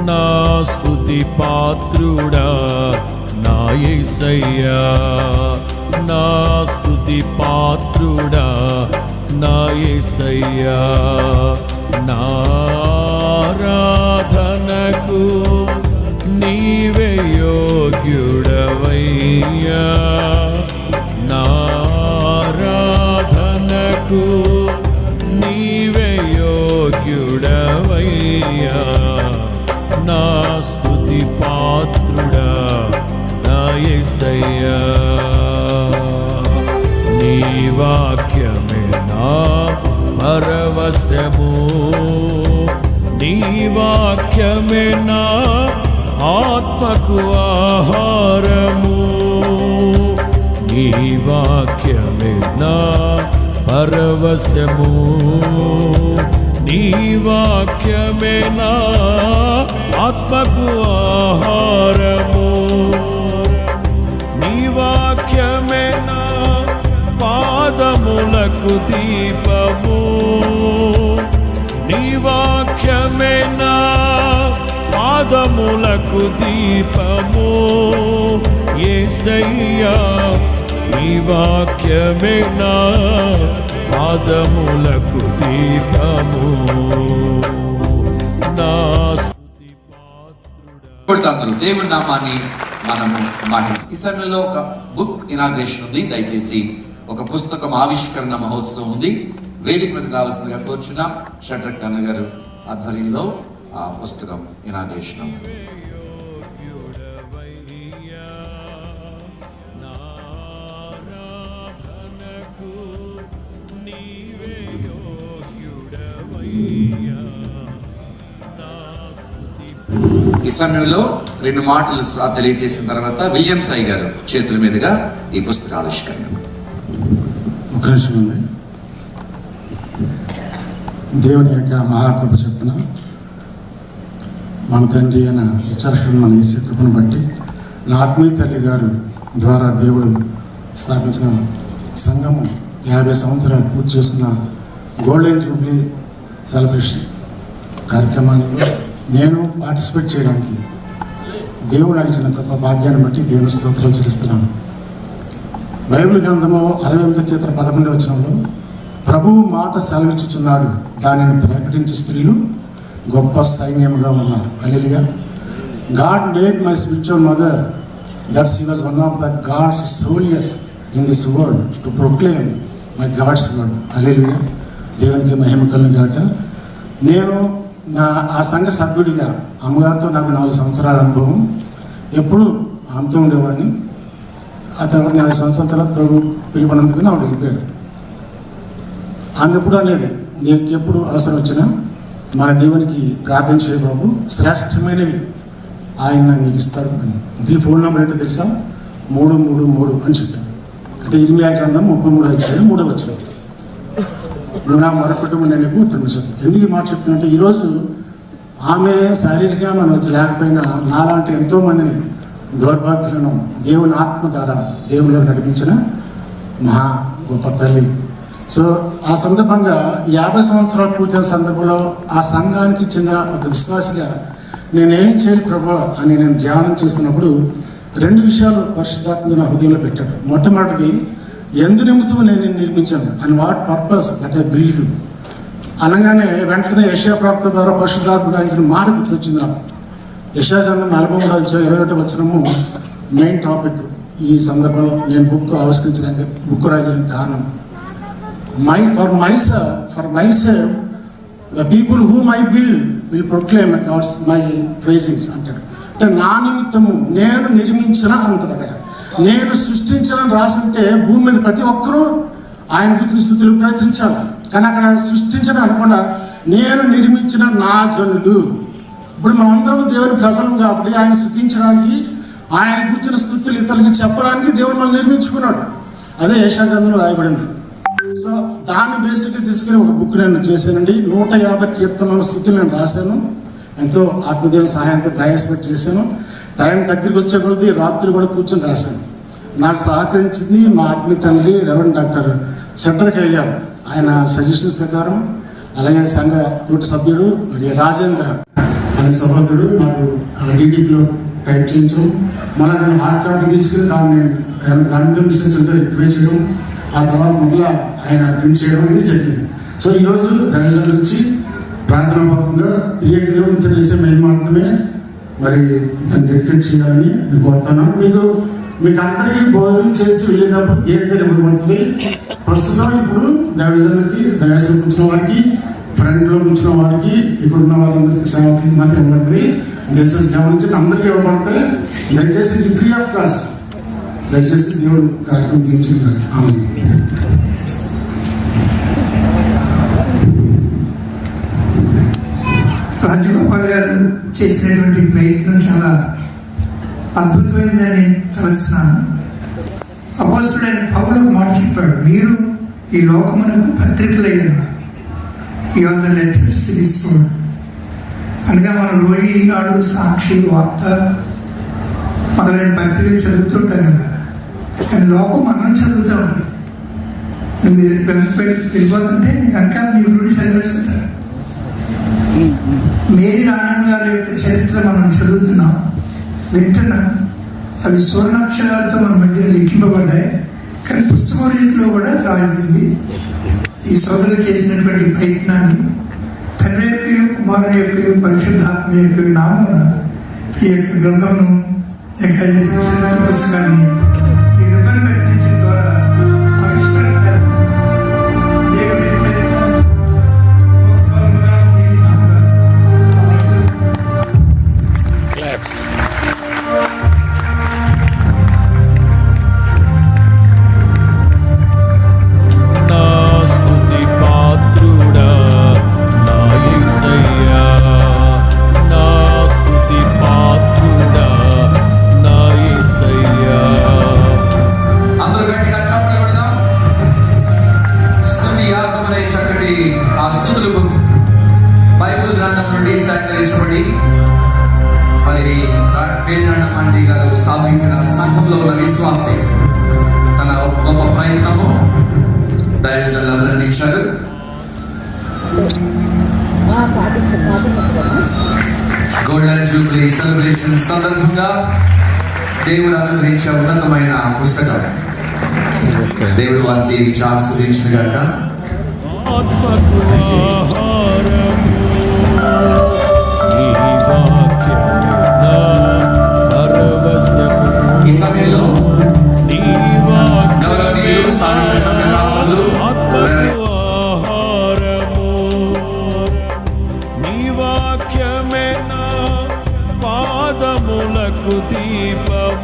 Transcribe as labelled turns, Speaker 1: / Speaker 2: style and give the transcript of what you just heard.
Speaker 1: నా స్తుతి పాత్రుడా నా యేసయ్యా, నా స్తుతి పాత్రుడా నా యేసయ్యా, నా ఆరాధనకు నీవే యోగ్యుడవయ్యా, నా ఆరాధనకు నీవే యోగ్యుడవయ్యా, నా స్తుతి పాత్రుడా నా యేసయ్యా. నీ వాక్యమే నా పరవశము, నీ వాక్యమే నా ఆత్మకు ఆహారము, నీ వాక్యమే నా పరవశము, నీ వాక్యమే నా ఆత్మకు ఆహారము, నీ వాక్యమే నా పాదములకు దీపము, నీ వాక్యమే నా పాదములకు దీపము, యేసయ్యా నీ వాక్యమే నా పాదములకు దీపము, నా స్తుతి పాత్రుడా.
Speaker 2: దేవుని నామాన్ని మనము ఈ సమయంలో ఒక బుక్ ఇనాగ్రేషన్ ఉంది. దయచేసి ఒక పుస్తకం ఆవిష్కరణ మహోత్సవం ఉంది. వేదిక మీద కావాల్సిందిగా కోరుచున్నాం. షడ్రక్ అన్న గారు ఆధ్వర్యంలో ఆ పుస్తకం ఇనాగ్రేషన్ అవుతుంది. ఈ సమయంలో 2 మాటలు తెలియజేసిన తర్వాత విలియం సాయి గారు చేతుల మీదుగా ఈ పుస్తక ఆవిష్కరణ.
Speaker 3: అవకాశం ఉంది. దేవుని యొక్క మహాకృప చొప్పున మన తండ్రి అయిన విచక్షణ మన యేసు కృపను బట్టి నా ఆత్మీయ తల్లి గారు ద్వారా దేవుడు స్థాపించిన సంఘము 50 సంవత్సరాలు పూర్తి చేసుకున్న గోల్డెన్ జూబ్లీ సెలబ్రేషన్ కార్యక్రమాల్లో నేను పార్టిసిపేట్ చేయడానికి దేవుడు ఇచ్చిన గొప్ప భాగ్యాన్ని బట్టి దేవుని స్తోత్రాలు చెల్లిస్తున్నాను. బైబిల్ గ్రంథము 68:11 వచనంలో ప్రభువు మాట సెలవిచ్చుచున్నాడు, దానిని ప్రకటించే స్త్రీలు గొప్ప సైన్యముగా ఉన్నారు. హల్లెలూయా. God made my spiritual mother that she was one of the God's soldiers in this world to proclaim my God's word. హల్లెలూయా. దేవునికి మహిమ కలుగును గాక. నేను ఆ సంఘ సభ్యుడిగా అమ్మగారితో నాకు 4 సంవత్సరాల అనుభవం. ఎప్పుడు ఆమెతో ఉండేవాడిని. ఆ తర్వాత 4 సంవత్సరాల తర్వాత ప్రభు పిలుపునందుకుని ఆవిడ వెళ్ళిపోయారు. ఆమె ఎప్పుడు అనేది నీకు ఎప్పుడు అవసరం వచ్చినా మన దేవునికి ప్రార్థన చేయ బాబు, శ్రేష్టమైనవి ఆయన నీకు ఇస్తారు అని. దీని ఫోన్ నెంబర్ ఏంటో తెలుసా? 333 అని చెప్పాను. అంటే 28 గ్రంథం 33:3 వచ్చింది. నువ్వు నాకు మొరపెట్టు, నేను ఎక్కువ తినిపించాను. ఎందుకు ఈ మాట చెప్తున్నంటే ఈరోజు ఆమె శారీరకంగా మనం వచ్చి లేకపోయినా నాలాంటి ఎంతోమందిని దౌర్భాగ్యులను దేవుని ఆత్మ ద్వారా దేవునిలో నడిపించిన మహా గొప్ప తల్లి. సో ఆ సందర్భంగా 50 సంవత్సరాలు పూర్తయిన సందర్భంలో ఆ సంఘానికి చెందిన ఒక విశ్వాసిగా నేనేం చేయాలి ప్రభా అని నేను ధ్యానం చేస్తున్నప్పుడు 2 విషయాలు పరిశుద్ధాత్మ నా హృదయంలో పెట్టాడు. మొట్టమొదటిది, ఎందు నిమిత్తం నేను నిర్మించాను and what purpose that I build అనగానే వెంటనే యెషయా ప్రవక్త ద్వారా పరిశుద్ధాత్మ రాయించిన మాట గుర్తొచ్చింది నాకు. యెషయా గ్రంథం 43:21 వచనము మెయిన్ టాపిక్. ఈ సందర్భంలో నేను బుక్ ఆవిష్కరించడానికి బుక్ రాయడానికి కారణం, for myself the people whom I build will proclaim God's my praisings అంటాడు. అంటే నా నిమిత్తము నేను నిర్మించిన అంటుంది. అక్కడ నేను సృష్టించిన రాసుంటే భూమి మీద ప్రతి ఒక్కరూ ఆయన గురించి స్తుతులు ప్రచురించాలి. కానీ అక్కడ సృష్టించడం అనకుండా నేను నిర్మించిన నా జనులు. ఇప్పుడు మనందరం దేవుని ప్రజలం కాబట్టి ఆయన స్తుతించడానికి, ఆయన గురించిన స్తుతులు ఇతరులకి చెప్పడానికి దేవుడు మనం నిర్మించుకున్నాడు. అదే యెషయా గ్రంథంలో రాయబడింది. సో దాన్ని బేసిక్గా తీసుకుని ఒక బుక్ నేను చేశానండి. 150 కీర్తనల స్తుతులు నేను రాశాను. ఎంతో ఆత్మదేవుని సహాయంతో ప్రయాసపడి చేశాను. టైం దగ్గరికి వచ్చే కొద్ది రాత్రి కూడా కూర్చొని రాశాను. నాకు సహకరించింది మా ఆత్మీయ తండ్రి రెవరెండ్ డాక్టర్ షడ్రక్ గారు. ఆయన సజెషన్స్ ప్రకారం, అలాగే సంఘ తోటి సభ్యుడు మరియు రాజేంద్ర అనే సహోదరుడు నాకు డీటీపీలో టైప్ చేయించడం, మళ్ళీ నేను హార్డ్ కాపీ తీసుకుని దాన్ని రన్ మిస్టేక్స్ రిక్వెస్ట్ చేయడం, ఆ తర్వాత మళ్ళీ ఆయన ప్రింట్ చేయడం అనేది జరిగింది. సో ఈరోజు దళితుల నుంచి ప్రార్థనాపూర్వకంగా తిరిగి దేవుడు తెలిసే మేము మాత్రమే మరి దాన్ని డెడికేట్ చేయాలని నేను కోరుతున్నాను. మీకు అందరికీ భోజనం చేసి వెళ్ళేటప్పుడు గేట్ దగ్గర ఇవ్వబడుతుంది. ప్రస్తుతం ఇప్పుడు దైవజనులకి దయాసనం కూర్చున్న వారికి, ఫ్రంట్లో కూర్చున్న వారికి, ఇక్కడ ఉన్న వారందరికీ సేవకులకి మాత్రం ఇవ్వబడుతుంది. దయచేసి గమనించి అందరికీ ఇవ్వబడతాయి. దయచేసి ఇది ఫ్రీ ఆఫ్ కాస్ట్. దయచేసి దేవుడు కార్యక్రమం తీర్చింది.
Speaker 4: రాజగోపాల్ గారు చేసినటువంటి ప్రయత్నం చాలా అద్భుతమైందని తలుస్తున్నాను. అపోస్తుడైన పౌలు ఒక మాట చెప్పాడు, మీరు ఈ లోకమునకు పత్రికలైన your the letters to this world. అనగా మనం రోజు ఈనాడు, సాక్షి, వార్త మొదలైన పత్రికలు చదువుతుంటాం కదా, కానీ లోకం మనం చదువుతూ ఉంటుంది. నువ్వు వెళ్ళిపోతుంటే కనుక నీ గురించి చదివేస్తుంటారు. మేరీ ఆనంద్ గారి యొక్క చరిత్ర మనం చదువుతున్నాం, వింటున్నాం. అవి సువర్ణాక్షరాలతో మన మధ్య లిఖింపబడ్డాయి, కానీ పుస్తక రీతిలో కూడా రాయబడింది. ఈ సోదరులు చేసినటువంటి ప్రయత్నాన్ని తండ్రి యొక్క, కుమారుని యొక్క, పరిశుద్ధాత్మ యొక్క నామమున ఈ యొక్క గ్రంథమును చరిత్ర పుస్తకాన్ని ఈ రిబ్బన్ కట్టించడం ద్వారా ఆవిష్కరణ చేస్తాం. దేవుడి
Speaker 1: నా స్తుతి పాత్రుడా నా యేసయ్యా, నా స్తుతి పాత్రుడా నా యేసయ్యా.
Speaker 2: అందరూ గట్టిగా చప్పట్లు కొడదాం. స్తుతి యాగమనే చక్కటి ఆ స్తుతులు బైబిల్ గ్రంథం నుండి సేకరించబడి మరి పేర్నాడ ఆంటీ గారు స్థాపించిన సంఘంలో ఉన్న విశ్వాసి తన గొప్ప ప్రయత్నము దైవజనులు అభినందించారు. గోల్డెన్ జూబ్లీ సెలబ్రేషన్ సందర్భంగా దేవుడు అనుగ్రహించే ఉన్నతమైన పుస్తకం. దేవుడు వారిని దీవించి ఆశీర్వదించిన గాక.
Speaker 1: ఆత్మకు ఆహారము నీ వాక్యమే నా పరవశము.
Speaker 2: ఈ సమయంలో
Speaker 1: నీ
Speaker 2: గౌరవనీయులు స్థానిక సంఘ కాపరులు,
Speaker 1: ఆత్మకు ఆహారము నీ వాక్యమే నా పాదములకు దీపము.